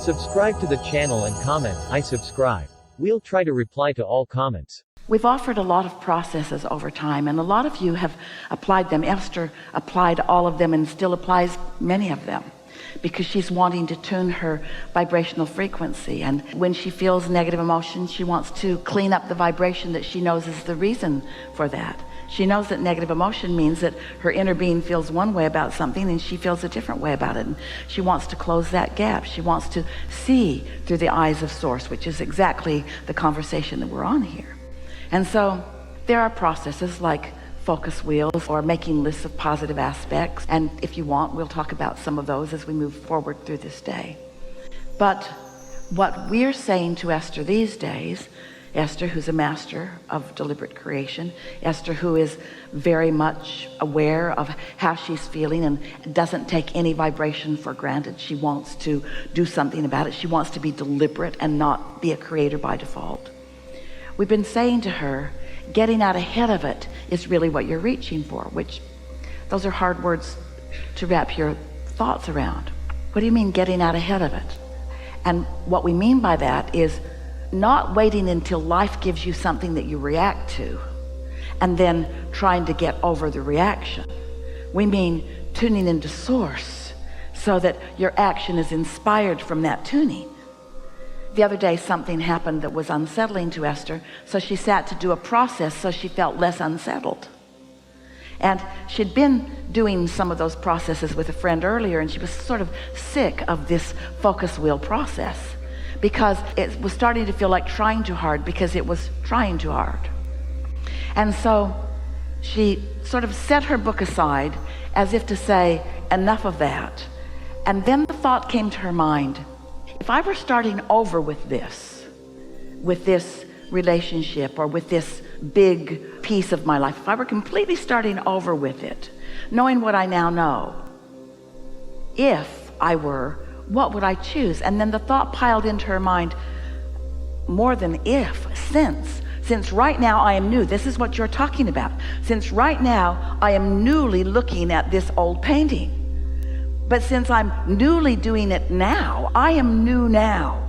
Subscribe to the channel and comment, I subscribe. We'll try to reply to all comments. We've offered a lot of processes over time, and a lot of you have applied them. Esther applied all of them and still applies many of them because she's wanting to tune her vibrational frequency. And when she feels negative emotions, she wants to clean up the vibration that she knows is the reason for that. She knows that negative emotion means that her inner being feels one way about something and she feels a different way about it, and she wants to close that gap. She wants to see through the eyes of Source, which is exactly the conversation that we're on here. And so there are processes like focus wheels or making lists of positive aspects, and if you want, we'll talk about some of those as we move forward through this day. But what we're saying to Esther these days, Esther who's a master of deliberate creation, Esther who is very much aware of how she's feeling and doesn't take any vibration for granted. She wants to do something about it. She wants to be deliberate and not be a creator by default. We've been saying to her, getting out ahead of it is really what you're reaching for, which those are hard words to wrap your thoughts around. What do you mean getting out ahead of it? And what we mean by that is not waiting until life gives you something that you react to and then trying to get over the reaction. We mean tuning into Source so that your action is inspired from that tuning. The other day something happened that was unsettling to Esther, so she sat to do a process so she felt less unsettled. And she'd been doing some of those processes with a friend earlier, and she was sort of sick of this focus wheel process because it was starting to feel like trying too hard because it was trying too hard. And so she sort of set her book aside as if to say, enough of that. And then the thought came to her mind, if I were starting over with this relationship or with this big piece of my life, if I were completely starting over with it, knowing what I now know, if I were, what would I choose? And then the thought piled into her mind, more than if, since right now I am new. This is what you're talking about. Since right now I am newly looking at this old painting. But since I'm newly doing it now, I am new now.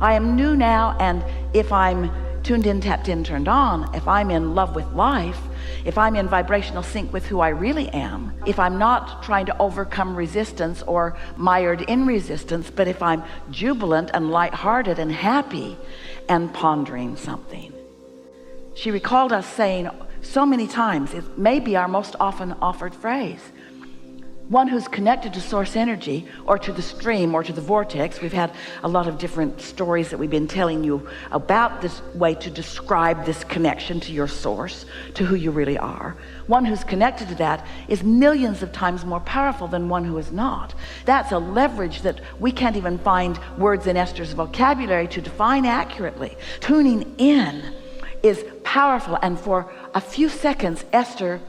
I am new now, and if I'm tuned in, tapped in, turned on, if I'm in love with life, if I'm in vibrational sync with who I really am, if I'm not trying to overcome resistance or mired in resistance, but if I'm jubilant and lighthearted and happy and pondering something. She recalled us saying so many times, it may be our most often offered phrase, one who's connected to Source energy or to the stream or to the vortex. We've had a lot of different stories that we've been telling you about this way to describe this connection to your Source, to who you really are. One who's connected to that is millions of times more powerful than one who is not. That's a leverage that we can't even find words in Esther's vocabulary to define accurately. Tuning in is powerful, and for a few seconds Esther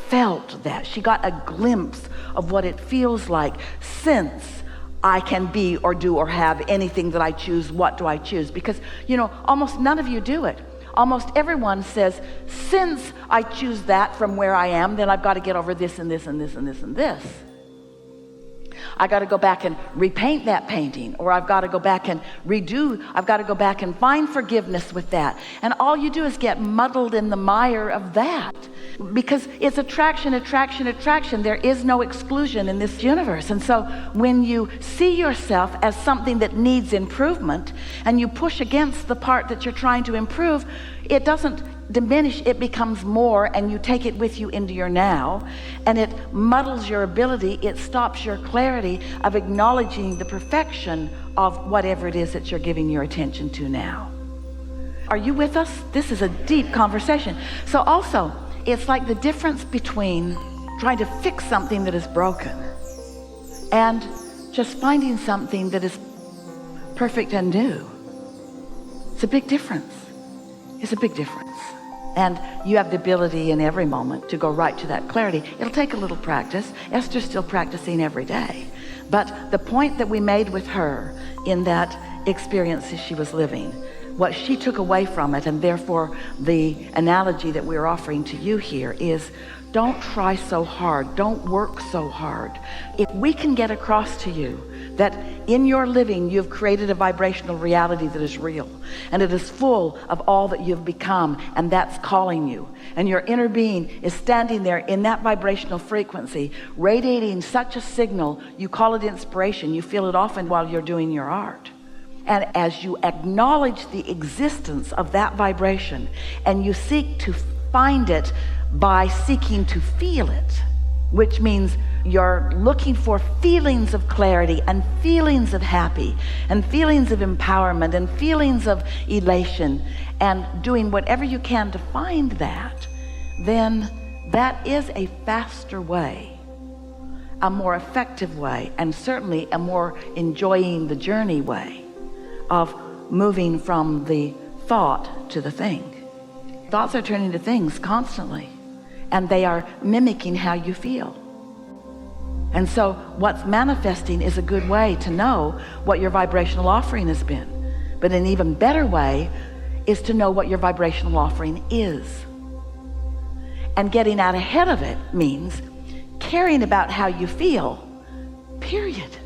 felt that. She got a glimpse of what it feels like. Since I can be or do or have anything that I choose, what do I choose? Because, you know, almost none of you do it. Almost everyone says, since I choose that from where I am, then I've got to get over this and this and this and this and this. I got to go back and repaint that painting, or I've got to go back and I've got to go back and find forgiveness with that. And all you do is get muddled in the mire of that, because it's attraction, attraction, attraction. There is no exclusion in this universe. And so when you see yourself as something that needs improvement and you push against the part that you're trying to improve, it doesn't diminish, it becomes more, and you take it with you into your now, and it muddles your ability, it stops your clarity of acknowledging the perfection of whatever it is that you're giving your attention to now. Are you with us? This is a deep conversation. So also, it's like the difference between trying to fix something that is broken and just finding something that is perfect and new. It's a big difference. It's a big difference. And you have the ability in every moment to go right to that clarity. It'll take a little practice. Esther's still practicing every day. But the point that we made with her in that experience that she was living, what she took away from it, and therefore the analogy that we're offering to you here, is Don't try so hard. Don't work so hard. If we can get across to you that in your living you've created a vibrational reality that is real, and it is full of all that you've become, and that's calling you, and your inner being is standing there in that vibrational frequency, radiating such a signal, you call it inspiration. You feel it often while you're doing your art. And as you acknowledge the existence of that vibration, and you seek to find it by seeking to feel it, which means you're looking for feelings of clarity and feelings of happy and feelings of empowerment and feelings of elation, and doing whatever you can to find that, then that is a faster way, a more effective way, and certainly a more enjoying the journey way of moving from the thought to the thing. Thoughts are turning to things constantly, and they are mimicking how you feel. And so what's manifesting is a good way to know what your vibrational offering has been. But an even better way is to know what your vibrational offering is. And getting out ahead of it means caring about how you feel, period.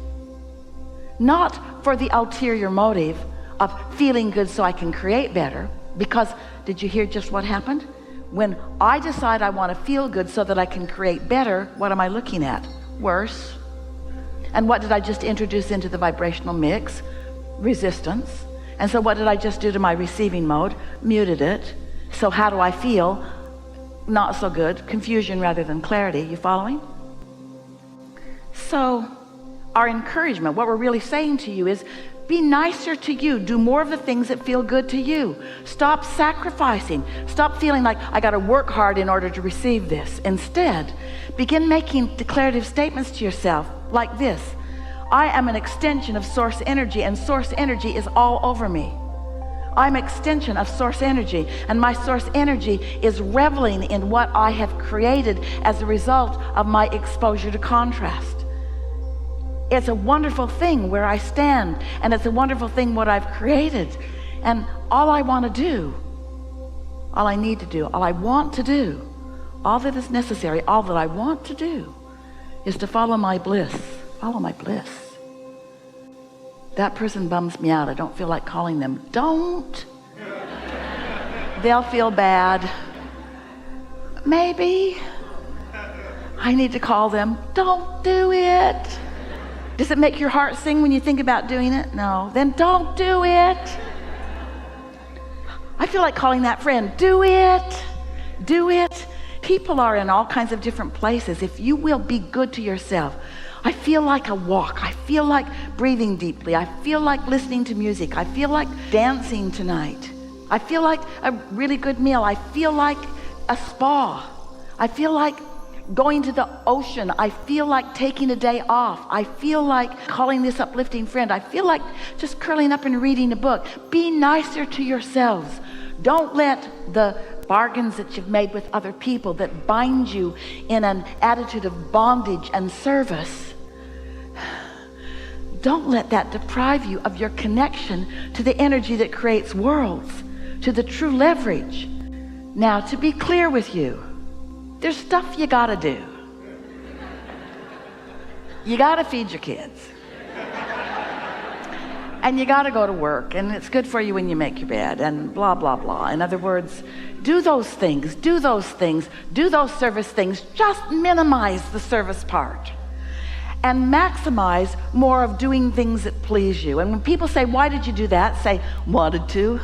Not for the ulterior motive of feeling good so I can create better. Because did you hear just what happened? When I decide I want to feel good so that I can create better, what am I looking at? Worse. And what did I just introduce into the vibrational mix? Resistance. And so what did I just do to my receiving mode? Muted it. So how do I feel? Not so good. Confusion rather than clarity. You following? So our encouragement, what we're really saying to you is, be nicer to you. Do more of the things that feel good to you. Stop sacrificing. Stop feeling like I got to work hard in order to receive this. Instead, begin making declarative statements to yourself like this: I am an extension of source energy, and source energy is all over me. I'm an extension of source energy, and my source energy is reveling in what I have created as a result of my exposure to contrast. It's a wonderful thing where I stand, and it's a wonderful thing what I've created. And all I want to do, all I need to do, all I want to do, all that is necessary, all that I want to do is to follow my bliss. Follow my bliss. That person bums me out. I don't feel like calling them. Don't. They'll feel bad. Maybe I need to call them. Don't do it. Does it make your heart sing when you think about doing it? No. Then don't do it. I feel like calling that friend. Do it. Do it. People are in all kinds of different places. If you will be good to yourself. I feel like a walk. I feel like breathing deeply. I feel like listening to music. I feel like dancing tonight. I feel like a really good meal. I feel like a spa. I feel like going to the ocean. I feel like taking a day off. I feel like calling this uplifting friend. I feel like just curling up and reading a book. Be nicer to yourselves. Don't let the bargains that you've made with other people that bind you in an attitude of bondage and service, don't let that deprive you of your connection to the energy that creates worlds, to the true leverage. Now, to be clear with you, there's stuff you gotta do. You gotta feed your kids. And you gotta go to work, and it's good for you when you make your bed, and blah, blah, blah. In other words, do those things, do those things, do those service things. Just minimize the service part and maximize more of doing things that please you. And when people say, why did you do that? Say, wanted to.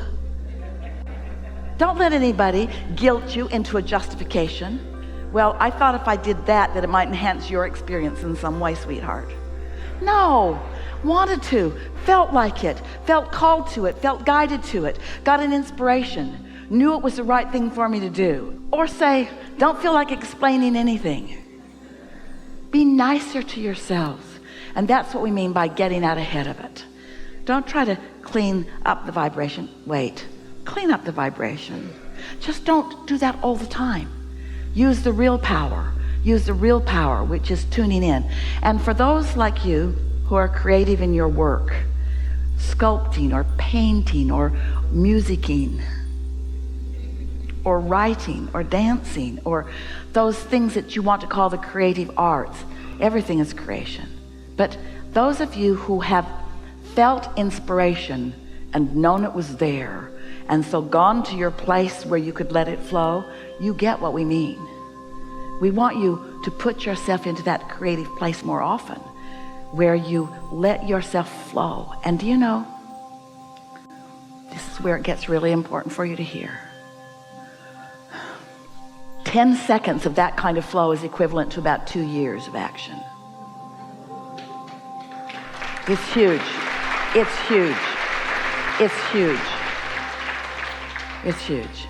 Don't let anybody guilt you into a justification. Well, I thought if I did that it might enhance your experience in some way, sweetheart. No, wanted to, felt like it, felt called to it, felt guided to it, got an inspiration, knew it was the right thing for me to do. Or say, don't feel like explaining anything. Be nicer to yourselves. And that's what we mean by getting out ahead of it. Don't try to clean up the vibration. Wait, clean up the vibration. Just don't do that all the time. Use the real power. Use the real power, which is tuning in. And for those like you who are creative in your work, sculpting or painting or musicking, or writing or dancing or those things that you want to call the creative arts. Everything is creation. But those of you who have felt inspiration and known it was there, and so gone to your place where you could let it flow, you get what we mean. We want you to put yourself into that creative place more often, where you let yourself flow. And do you know, this is where it gets really important for you to hear. 10 seconds of that kind of flow is equivalent to about 2 years of action. It's huge. It's huge. It's huge. It's huge.